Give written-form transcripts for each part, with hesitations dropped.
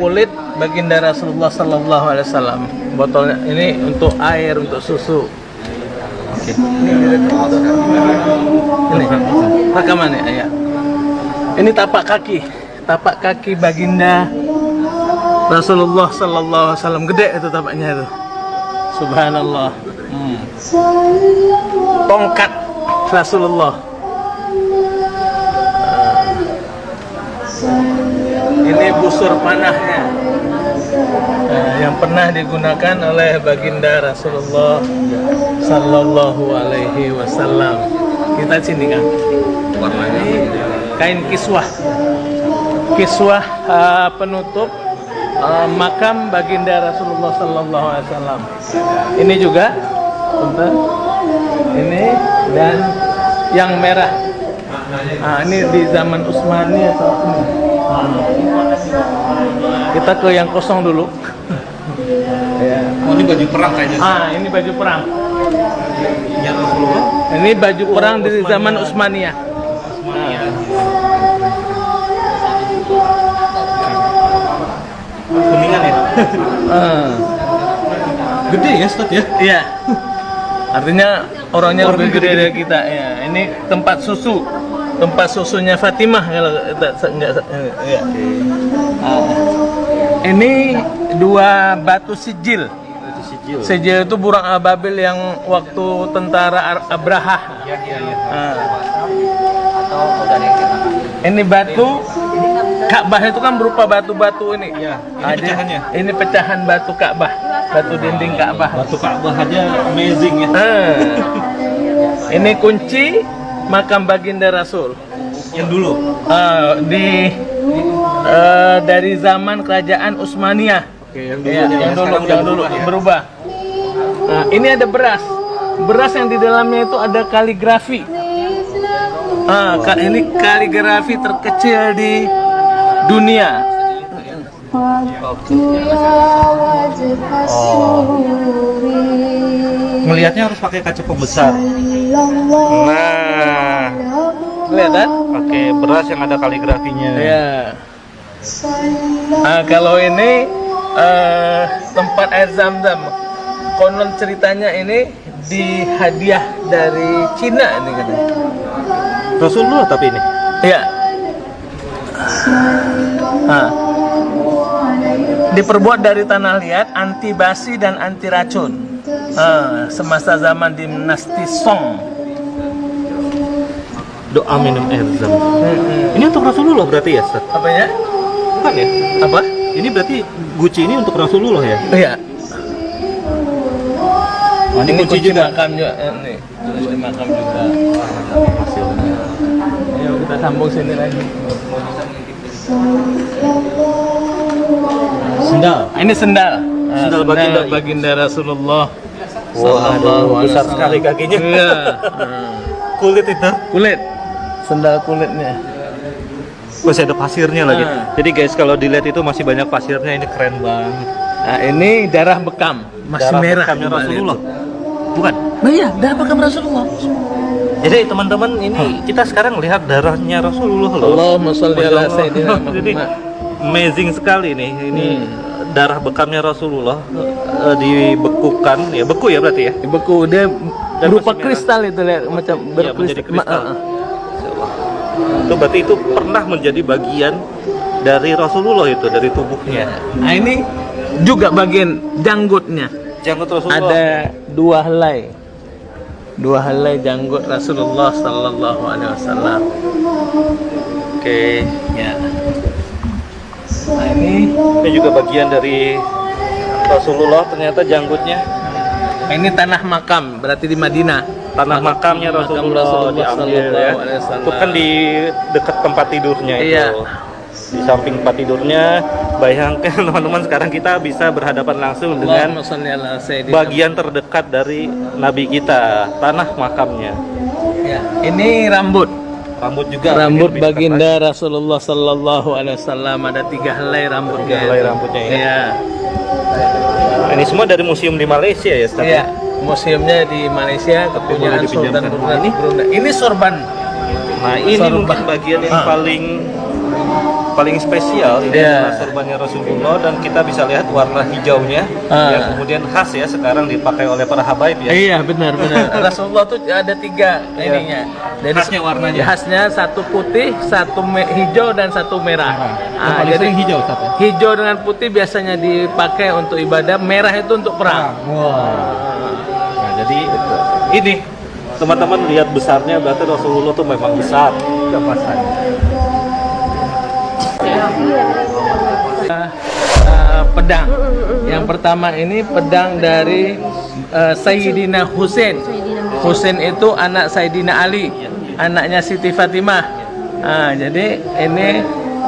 kulit baginda Rasulullah Sallallahu Alaihi Wasallam. Botolnya ini untuk air, untuk susu. Oke. Ini rekaman ya. Ini tapak kaki baginda Rasulullah Sallallahu Alaihi Wasallam. Gede itu tapaknya itu. Subhanallah. Tongkat Rasulullah. Ini busur panahnya yang pernah digunakan oleh baginda Rasulullah Sallallahu Alaihi Wasallam. Kita sini kan warnanya kain kiswah penutup makam baginda Rasulullah Sallallahu Alaihi Wasallam. Ini juga ini dan yang merah. Ini di zaman Utsmani atau ini. Kita ke yang kosong dulu. Ya. Oh, ini baju perang kayaknya. Ini baju perang. Ya Rasulullah. Ini baju perang di zaman Utsmaniyah. Kuningan ya. Gede ya, Ustaz ya? Iya. Artinya orangnya lebih gede dari kita. Ya, ini tempat susunya Fatimah kalau enggak. Ya. Ini dua batu sijil. Sijil itu burung ababil yang waktu tentara Abrahah. Ini batu Ka'bah itu kan berupa batu-batu ini. Ya, ini pecahannya. Ini pecahan batu Ka'bah, batu dinding Ka'bah. Batu Ka'bah aja amazing ya. Ini kunci makam baginda Rasul. Yang dulu. Dari zaman kerajaan Utsmaniyah. Oke, yang dulu berubah. Nah, ini ada beras yang di dalamnya itu ada kaligrafi. Ini kaligrafi terkecil di dunia. Melihatnya harus pakai kaca pembesar. Nah, kelihatan? Pakai beras yang ada kaligrafinya. Ya. Kalau ini tempat air Zam-Zam. Konon ceritanya ini dihadiah dari Cina ini katanya. Rasulullah tapi ini. Iya. Diperbuat dari tanah liat, anti basi dan anti racun. Semasa zaman dinasti Song. Doa minum air Zam. Ini untuk Rasulullah berarti ya, Ustaz? Apanya? Bukan ya? Apa? Ini berarti guci ini untuk Rasulullah ya? Iya. Ini kunci juga. Makam juga. Nih, kunci makam juga. Ayo kita sambung sini lagi. Sendal. Ini sendal. Sendal baginda Rasulullah. Wah, besar sekali kakinya. Iya. Kulit itu. Kulit. Sendal kulitnya. Masih ada pasirnya lagi. Jadi guys, kalau dilihat itu masih banyak pasirnya. Ini keren banget. Nah, ini darah bekam, masih Darah merah. bekamnya Rasulullah. Bukan? Nah, iya, darah bekam Rasulullah. Jadi teman-teman ini kita sekarang lihat darahnya Rasulullah loh. Allahumma sholli ala sayyidina Jadi Muhammad. amazing sekali nih. Ini darah bekamnya Rasulullah dibekukan, ya beku ya berarti ya. Beku dia Dan berupa masih kristal itu lihat macam Iya, menjadi kristal. Itu berarti itu pernah menjadi bagian dari Rasulullah itu, dari tubuhnya. Nah, ini juga bagian janggutnya. Janggut Rasulullah. Ada dua helai janggut Rasulullah Sallallahu Alaihi Wasallam. Oke. Ya. Nah, ini juga bagian dari Rasulullah ternyata janggutnya. ini tanah makam, berarti di Madinah. Tanah makamnya Rasulullah diambil ya. Itu kan di dekat tempat tidurnya itu. Iya. Di samping tempat tidurnya, bayangkan teman-teman sekarang kita bisa berhadapan langsung dengan bagian terdekat dari Nabi kita, tanah makamnya. Ya, ini rambut juga. Rambut baginda Rasulullah Sallallahu Alaihi Wasallam, ada 3 helai rambut. 3 helai rambutnya ini. Iya. Ini semua dari museum di Malaysia ya, Ustaz? Iya. Museumnya di Malaysia, kepunyaan Sultan Brunei. Ini sorban. Nah, ini mungkin bagian yang paling paling spesial ini Iya. adalah sorbannya Rasulullah, dan kita bisa lihat warna hijaunya yang kemudian khas ya sekarang dipakai oleh para habaib ya. Iya, benar. Rasulullah tuh ada 3 ininya. Jadi Khasnya warnanya. khasnya 1 putih, 1 hijau dan 1 merah. Jadi hijau satu. hijau dengan putih biasanya dipakai untuk ibadah, merah itu untuk perang. Nah, jadi ini teman-teman lihat besarnya, berarti Rasulullah tuh memang besar. Pedang. Yang pertama ini pedang dari Sayyidina Husain. Husain itu anak Sayyidina Ali, anaknya Siti Fatimah. Jadi ini,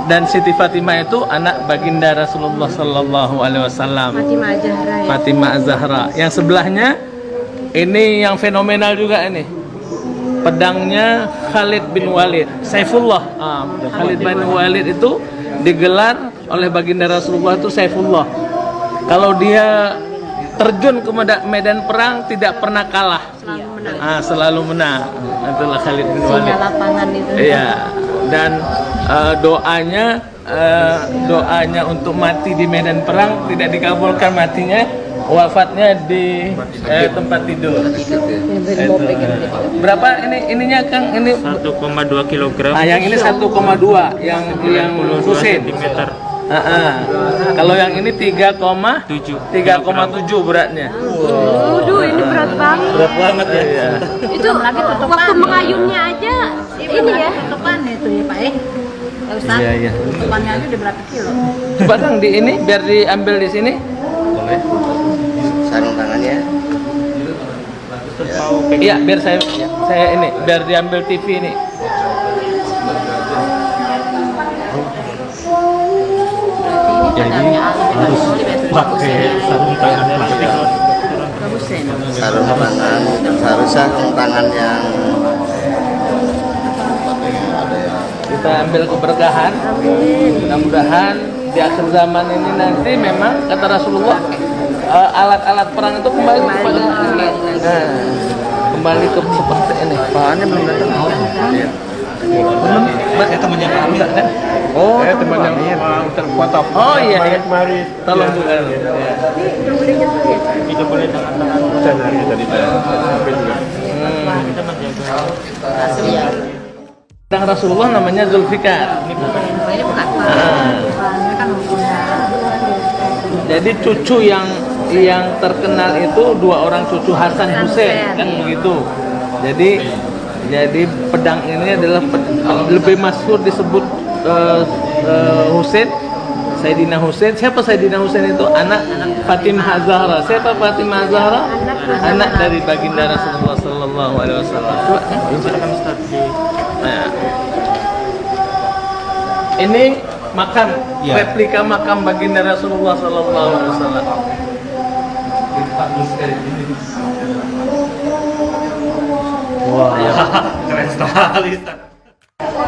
dan Siti Fatimah itu anak baginda Rasulullah Sallallahu Alaihi Wasallam. Fatimah Az-Zahra. Yang sebelahnya ini yang fenomenal juga ini. Pedangnya Khalid bin Walid, Saifullah. Khalid bin Walid itu digelar oleh baginda Rasulullah itu Saifullah. Kalau dia terjun ke medan perang tidak pernah kalah, selalu menang. Itulah Khalid bin Walid. Singa lapangan itu. Iya. Dan doanya untuk mati di medan perang tidak dikabulkan matinya, wafatnya di tempat tidur. Itu. Berapa ininya Kang? Ini 1,2 kilogram. yang ini 1,2 yang Husain. Kalau yang ini 3,7 beratnya. Waduh, ini berat banget. Berat banget ya. Iya. Itu waktu mengayunnya aja ini ya. Tutupan itu ya Pak Ustaz. Iya. Tutupannya aja udah berapa kilo? Coba Kang di ini biar diambil di sini. Boleh. Sarung tangannya. Iya, biar saya ini biar diambil TV ini. Jadi harus pakai sarung tangannya nanti. Sarung tangan. Seharusnya sarung tangan yang Kita ambil keberkahan. Mudah-mudahan di akhir zaman ini nanti memang kata Rasulullah alat-alat perang itu kembali kepada kembali ke seperti ini. Bahannya belum datang. Saya temannya Pak Amir kan? Oh, temannya terpotong. Oh iya. Tolong juga. Kita boleh tangan-tangan Tadi Pedang Rasulullah namanya Zulfikar. Jadi cucu yang terkenal itu 2 orang cucu Hasan Husain kan begitu. Jadi pedang ini adalah lebih masyhur disebut Husain, Sayyidina Husain. Siapa Sayyidina Husain itu? Anak Fatimah Az-Zahra. Siapa Fatimah Az-Zahra? Anak dari baginda Rasulullah Sallallahu Alaihi Wasallam. Nah, ini makam, replika makam baginda Rasulullah Sallallahu Alaihi Wasallam. Wah, keren sekali.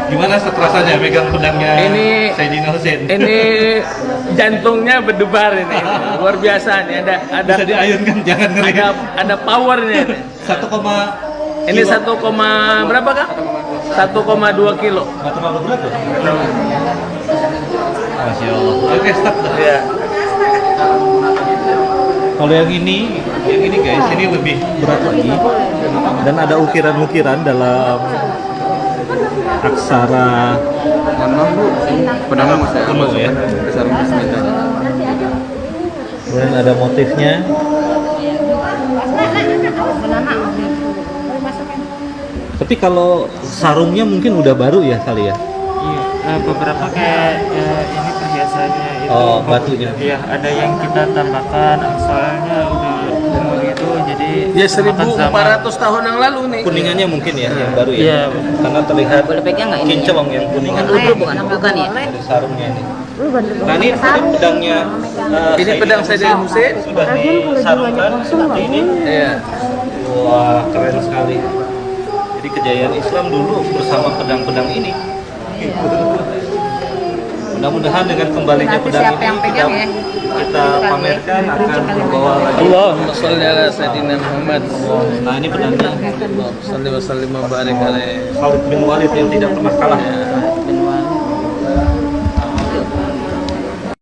Gimana rasanya megang pedangnya Ini- Sayyidina Husain? Ini jantungnya berdebar ini, luar biasa nih. Ada Bisa diayunkan, jangan ngeri. ada powernya ini. 1, Ini 1, berapa Kak? 1,2 kilo. nggak terlalu berat tuh. Masya Allah. Oke, stop. Ya. Kalau yang ini guys, ini lebih berat lagi dan ada ukiran-ukiran dalam aksara pedangnya masih kuno ya. sarung tangan. Kemudian ada motifnya. Tapi kalau sarungnya mungkin udah baru ya kali ya. Iya, beberapa kayak ini perhiasannya itu. Oh, batunya. Iya, ada yang kita tambahkan soalnya udah gitu, jadi Ya semakan zaman. 1400 tahun yang lalu nih. Kuningannya mungkin ya yang baru ya. Iya. Karena terlihat Boleh pegang nggak ini? kinclong yang kuningan. Bukan ya? Dari sarungnya ini. Nah ini pedangnya. Ini pedang Sayyidina Husain. Sudah disarungkan seperti ini. Iya. Wah, keren sekali. Jadi kejayaan Islam dulu bersama pedang-pedang ini. Mudah-mudahan dengan kembalinya pedang ini kita pamerkan akan membawa lagi. Allahumma sholli ala Sayyidina Muhammad. Nah ini pedangnya Allahumma sholli wa sallim wa barik alaihi. Khalid bin Walid yang tidak pernah kalah.